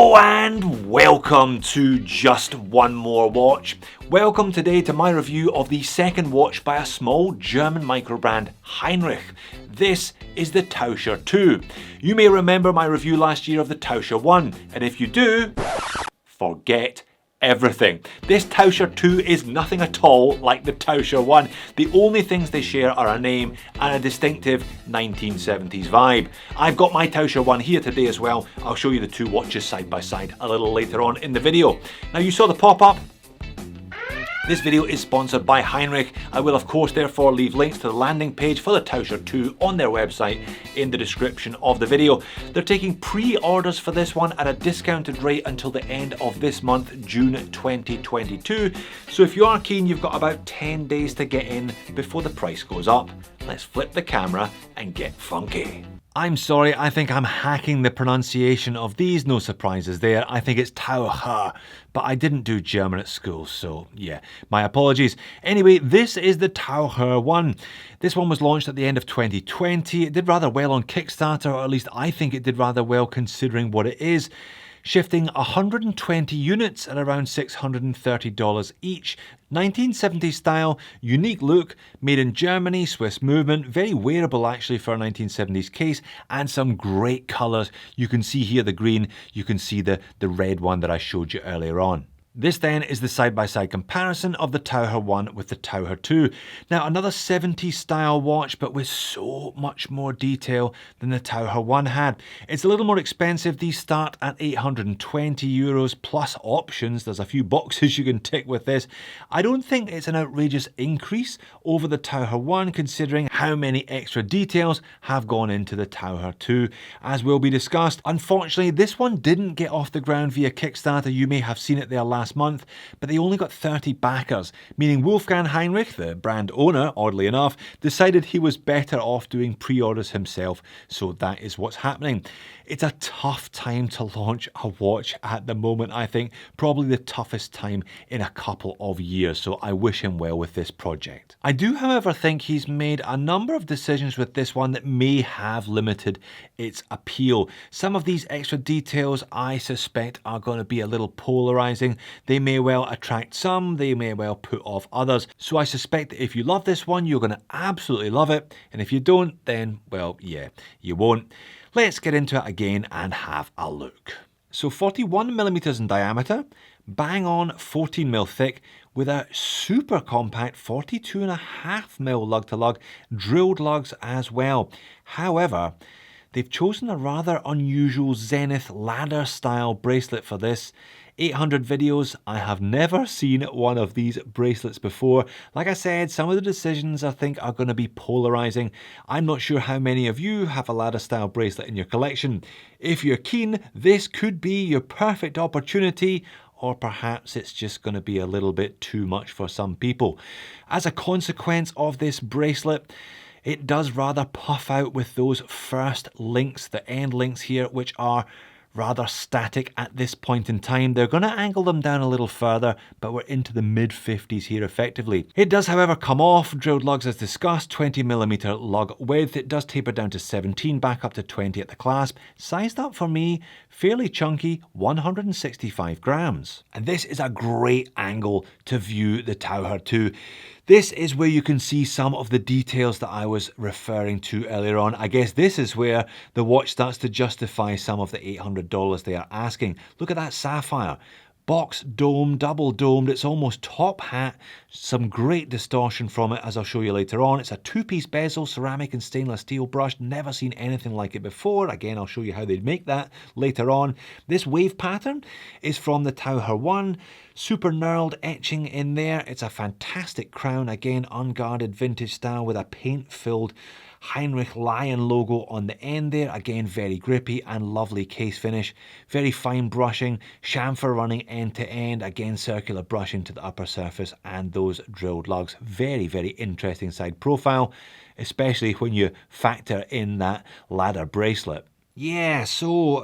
Hello and welcome to Just One More Watch. Welcome today to my review of the second watch by a small German micro brand, Heinrich. This is the Taucher 2. You may remember my review last year of the Taucher 1, and if you do, forget everything. This Taucher 2 is nothing at all like the Taucher 1. The only things they share are a name and a distinctive 1970s vibe. I've got my Taucher 1 here today as well. I'll show you the two watches side by side a little later on in the video. Now you saw the pop-up. This video is sponsored by Heinrich. I will of course therefore leave links to the landing page for the Taucher 2 on their website in the description of the video. They're taking pre-orders for this one at a discounted rate until the end of this month, June 2022. So if you are keen, you've got about 10 days to get in before the price goes up. Let's flip the camera and get funky. I'm sorry, I think I'm hacking the pronunciation of these, no surprises there. I think it's Taucher, but I didn't do German at school, so yeah, my apologies. Anyway, this is the Taucher 1. This one was launched at the end of 2020. It did rather well on Kickstarter, or at least I think it did rather well considering what it is. Shifting 120 units at around $630 each. 1970s style, unique look, made in Germany, Swiss movement, very wearable actually for a 1970s case, and some great colours. You can see here the green, you can see the red one that I showed you earlier on. This then is the side-by-side comparison of the Taucher 1 with the Taucher 2. Now another 70s style watch, but with so much more detail than the Taucher 1 had. It's a little more expensive. These start at 820 euros plus options. There's a few boxes you can tick with this. I don't think it's an outrageous increase over the Taucher 1 considering how many extra details have gone into the Taucher 2, as will be discussed. Unfortunately, this one didn't get off the ground via Kickstarter. You may have seen it there last month, but they only got 30 backers, meaning Wolfgang Heinrich, the brand owner, oddly enough, decided he was better off doing pre-orders himself, so that is what's happening. It's a tough time to launch a watch at the moment, I think, probably the toughest time in a couple of years, so I wish him well with this project. I do, however, think he's made a number of decisions with this one that may have limited its appeal. Some of these extra details I suspect are going to be a little polarizing. They may well attract some, they may well put off others. So I suspect that if you love this one, you're going to absolutely love it. And if you don't, then, well, yeah, you won't. Let's get into it again and have a look. So 41mm in diameter, bang on 14mm thick, with a super compact 42.5mm lug to lug, drilled lugs as well. However, they've chosen a rather unusual Zenith ladder style bracelet for this. 800 videos, I have never seen one of these bracelets before. Like I said, some of the decisions I think are going to be polarizing. I'm not sure how many of you have a ladder style bracelet in your collection. If you're keen, this could be your perfect opportunity, or perhaps it's just going to be a little bit too much for some people. As a consequence of this bracelet, it does rather puff out with those first links, the end links here, which are rather static at this point in time. They're going to angle them down a little further, but we're into the mid-50s here effectively. It does, however, come off. Drilled lugs as discussed, 20mm lug width. It does taper down to 17, back up to 20 at the clasp. Sized up for me, fairly chunky, 165 grams. And this is a great angle to view the Taucher 2. This is where you can see some of the details that I was referring to earlier on. I guess this is where the watch starts to justify some of the $800 they are asking. Look at that sapphire. Box dome, double domed, it's almost top hat, some great distortion from it as I'll show you later on. It's a two-piece bezel, ceramic and stainless steel brushed, never seen anything like it before. Again, I'll show you how they'd make that later on. This wave pattern is from the Taucher 1, super knurled etching in there. It's a fantastic crown, again unguarded vintage style with a paint-filled Heinrich Lion logo on the end there. Again, very grippy and lovely case finish. Very fine brushing, chamfer running end to end. Again, circular brushing to the upper surface and those drilled lugs. Very, very interesting side profile, especially when you factor in that ladder bracelet. Yeah, so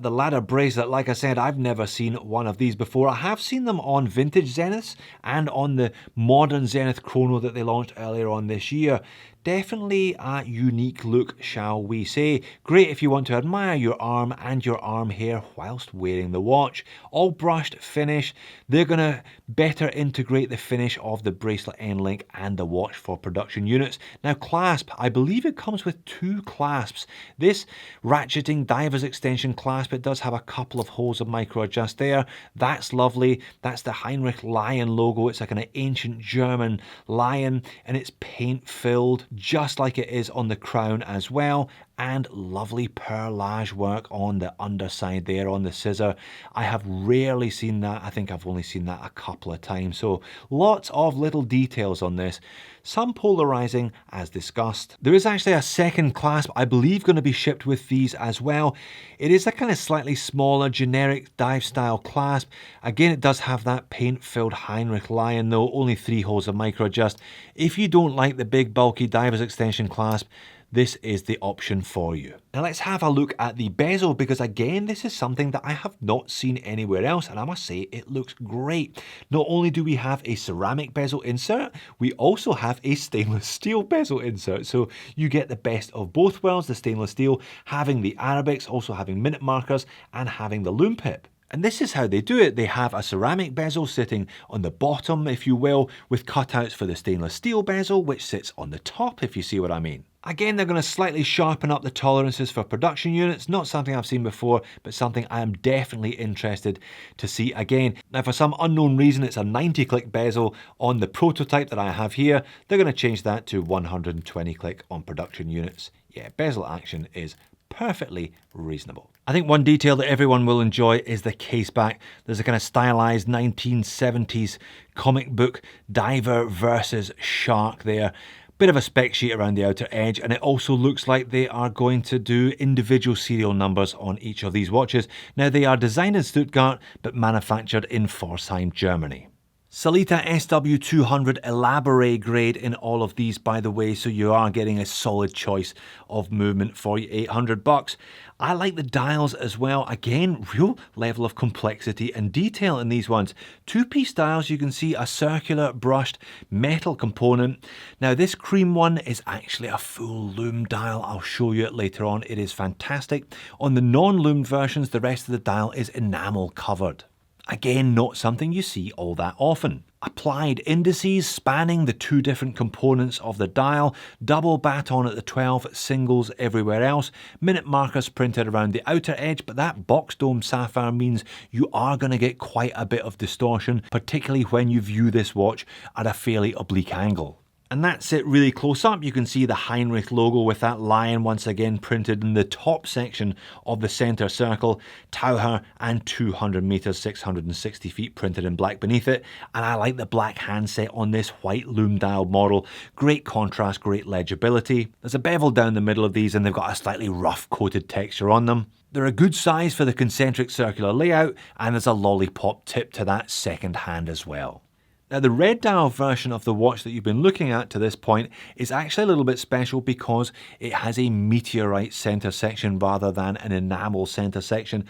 the ladder bracelet, like I said, I've never seen one of these before. I have seen them on vintage Zeniths and on the modern Zenith Chrono that they launched earlier on this year. Definitely a unique look, shall we say. Great if you want to admire your arm and your arm hair whilst wearing the watch. All brushed finish. They're going to better integrate the finish of the bracelet end link and the watch for production units. Now clasp, I believe it comes with 2 clasps. This ratcheting diver's extension clasp, it does have a couple of holes of micro adjust there. That's lovely. That's the Heinrich lion logo. It's like an ancient German lion and it's paint filled, just like it is on the crown as well, and lovely perlage work on the underside there on the scissor. I have rarely seen that. I think I've only seen that a couple of times. So lots of little details on this. Some polarizing as discussed. There is actually a second clasp, I believe, going to be shipped with these as well. It is a kind of slightly smaller generic dive style clasp. Again, it does have that paint filled Heinrich lion though, only 3 holes of micro adjust. If you don't like the big bulky diver's extension clasp, this is the option for you. Now let's have a look at the bezel, because again, this is something that I have not seen anywhere else, and I must say it looks great. Not only do we have a ceramic bezel insert, we also have a stainless steel bezel insert, so you get the best of both worlds, the stainless steel having the Arabics, also having minute markers, and having the loom pip. And this is how they do it. They have a ceramic bezel sitting on the bottom, if you will, with cutouts for the stainless steel bezel, which sits on the top, if you see what I mean. Again, they're going to slightly sharpen up the tolerances for production units. Not something I've seen before, but something I am definitely interested to see again. Now, for some unknown reason, it's a 90 click bezel on the prototype that I have here. They're going to change that to 120 click on production units. Yeah, bezel action is perfectly reasonable. I think one detail that everyone will enjoy is the case back. There's a kind of stylized 1970s comic book diver versus shark there. Bit of a spec sheet around the outer edge, and it also looks like they are going to do individual serial numbers on each of these watches. Now, they are designed in Stuttgart but manufactured in Pforzheim, Germany. Sellita SW200 Elaborate grade in all of these, by the way, so you are getting a solid choice of movement for your $800. I like the dials as well. Again, real level of complexity and detail in these ones. 2-piece dials, you can see a circular brushed metal component. Now this cream one is actually a full loom dial. I'll show you it later on. It is fantastic. On the non-loomed versions, the rest of the dial is enamel covered. Again, not something you see all that often. Applied indices spanning the 2 different components of the dial, double baton at the 12, singles everywhere else, minute markers printed around the outer edge, but that box dome sapphire means you are going to get quite a bit of distortion, particularly when you view this watch at a fairly oblique angle. And that's it really close up. You can see the Heinrich logo with that lion once again printed in the top section of the center circle, Taucher and 200 meters, 660 feet printed in black beneath it. And I like the black handset on this white loom dial model. Great contrast, great legibility. There's a bevel down the middle of these and they've got a slightly rough coated texture on them. They're a good size for the concentric circular layout, and there's a lollipop tip to that second hand as well. Now, the red dial version of the watch that you've been looking at to this point is actually a little bit special because it has a meteorite center section rather than an enamel center section.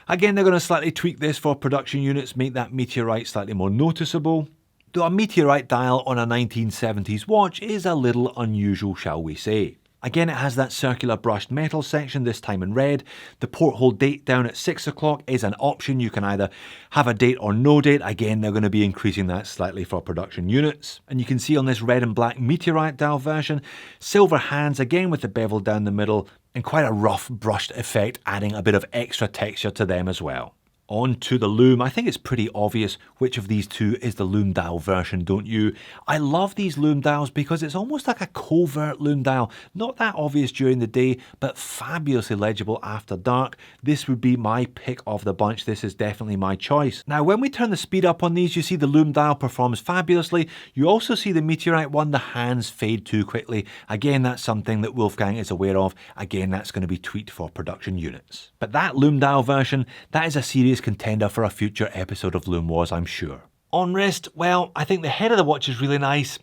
Again, they're going to slightly tweak this for production units, make that meteorite slightly more noticeable. Though a meteorite dial on a 1970s watch is a little unusual, shall we say. Again, it has that circular brushed metal section, this time in red. The porthole date down at 6 o'clock is an option. You can either have a date or no date. Again, they're going to be increasing that slightly for production units. And you can see on this red and black meteorite dial version, silver hands again with the bevel down the middle and quite a rough brushed effect, adding a bit of extra texture to them as well. On to the loom. I think it's pretty obvious which of these two is the loom dial version, don't you? I love these loom dials because it's almost like a covert loom dial. Not that obvious during the day, but fabulously legible after dark. This would be my pick of the bunch. This is definitely my choice. Now, when we turn the speed up on these, you see the loom dial performs fabulously. You also see the meteorite one, the hands fade too quickly. Again, that's something that Wolfgang is aware of. Again, that's going to be tweaked for production units. But that loom dial version, that is a serious contender for a future episode of Loom Wars, I'm sure. On wrist, well, I think the head of the watch is really nice,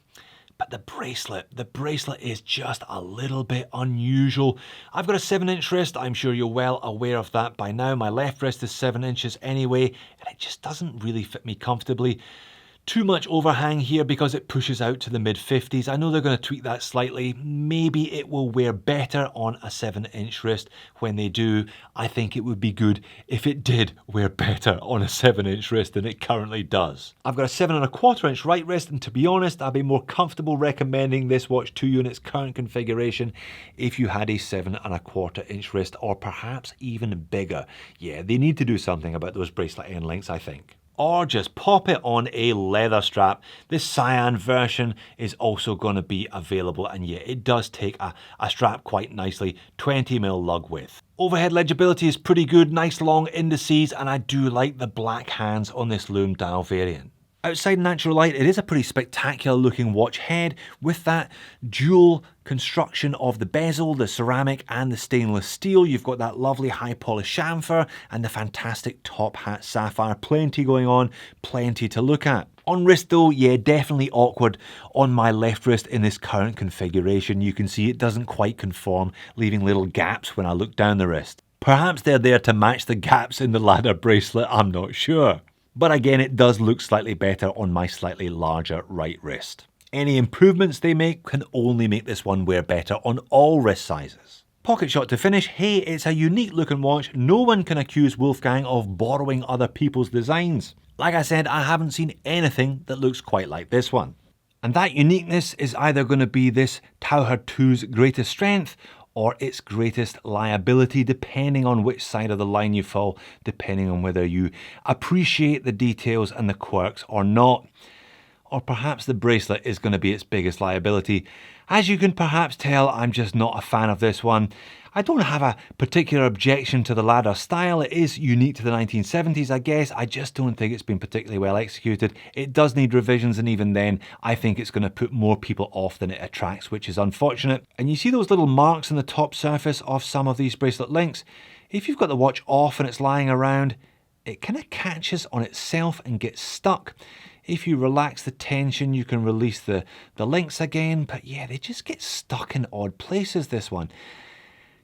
But the bracelet is just a little bit unusual. I've got a 7-inch wrist, I'm sure you're well aware of that by now. My left wrist is 7 inches anyway, and it just doesn't really fit me comfortably. Too much overhang here because it pushes out to the mid-50s. I know they're going to tweak that slightly. Maybe it will wear better on a 7-inch wrist. When they do, I think it would be good if it did wear better on a 7-inch wrist than it currently does. I've got a 7¼ inch right wrist, and to be honest, I'd be more comfortable recommending this watch to you in its current configuration if you had a 7¼ inch wrist, or perhaps even bigger. Yeah, they need to do something about those bracelet end lengths, I think. Or just pop it on a leather strap. This cyan version is also going to be available, and yeah, it does take a strap quite nicely, 20mm lug width. Overhead legibility is pretty good, nice long indices, and I do like the black hands on this lume dial variant. Outside natural light, it is a pretty spectacular looking watch head with that dual construction of the bezel, the ceramic and the stainless steel. You've got that lovely high polish chamfer and the fantastic top hat sapphire. Plenty going on, plenty to look at. On wrist though, yeah, definitely awkward on my left wrist in this current configuration. You can see it doesn't quite conform, leaving little gaps when I look down the wrist. Perhaps they're there to match the gaps in the ladder bracelet, I'm not sure. But again, it does look slightly better on my slightly larger right wrist. Any improvements they make can only make this one wear better on all wrist sizes. Pocket shot to finish. Hey, it's a unique looking watch. No one can accuse Wolfgang of borrowing other people's designs. Like I said, I haven't seen anything that looks quite like this one. And that uniqueness is either going to be this Taucher 2's greatest strength or its greatest liability, depending on which side of the line you fall, depending on whether you appreciate the details and the quirks or not. Or perhaps the bracelet is going to be its biggest liability. As you can perhaps tell, I'm just not a fan of this one. I don't have a particular objection to the ladder style. It is unique to the 1970s, I guess. I just don't think it's been particularly well executed. It does need revisions, and even then, I think it's going to put more people off than it attracts, which is unfortunate. And you see those little marks on the top surface of some of these bracelet links? If you've got the watch off and it's lying around, it kind of catches on itself and gets stuck. If you relax the tension, you can release the links again, but yeah, they just get stuck in odd places, this one.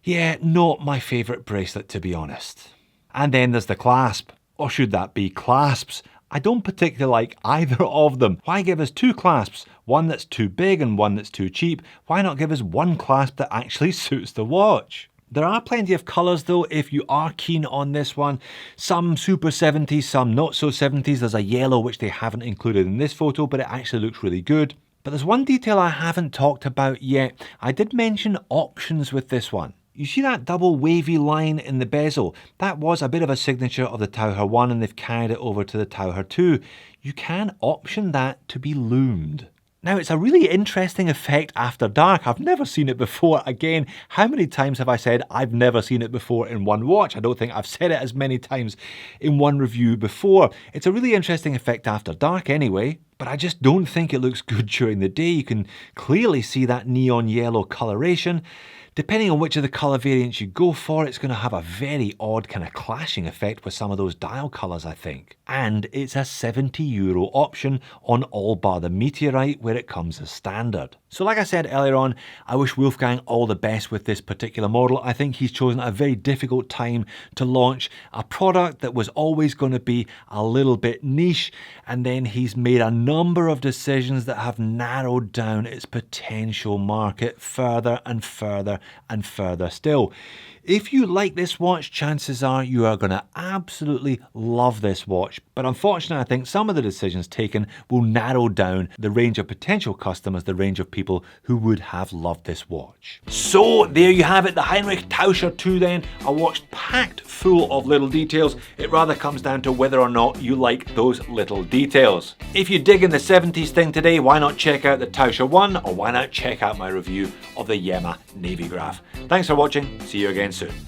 Yeah, not my favourite bracelet, to be honest. And then there's the clasp, or should that be clasps? I don't particularly like either of them. Why give us two clasps? One that's too big and one that's too cheap. Why not give us one clasp that actually suits the watch? There are plenty of colours though if you are keen on this one. Some super 70s, some not so 70s. There's a yellow which they haven't included in this photo, but it actually looks really good. But there's one detail I haven't talked about yet. I did mention options with this one. You see that double wavy line in the bezel? That was a bit of a signature of the Taucher 1, and they've carried it over to the Taucher 2. You can option that to be loomed. Now, it's a really interesting effect after dark. I've never seen it before. Again, how many times have I said I've never seen it before in one watch? I don't think I've said it as many times in one review before. It's a really interesting effect after dark anyway, but I just don't think it looks good during the day. You can clearly see that neon yellow coloration. Depending on which of the colour variants you go for, it's going to have a very odd kind of clashing effect with some of those dial colours, I think. And it's a €70 option on all bar the Meteorite, where it comes as standard. So like I said earlier on, I wish Wolfgang all the best with this particular model. I think he's chosen a very difficult time to launch a product that was always going to be a little bit niche, and then he's made a number of decisions that have narrowed down its potential market further and further and further still. If you like this watch, chances are you are going to absolutely love this watch. But unfortunately, I think some of the decisions taken will narrow down the range of potential customers, the range of people who would have loved this watch. So there you have it, the Heinrich Taucher 2 then, a watch packed full of little details. It rather comes down to whether or not you like those little details. If you dig in the 70s thing today, why not check out the Taucher 1, or why not check out my review of the Yema Navy Graph. Thanks for watching, see you again soon.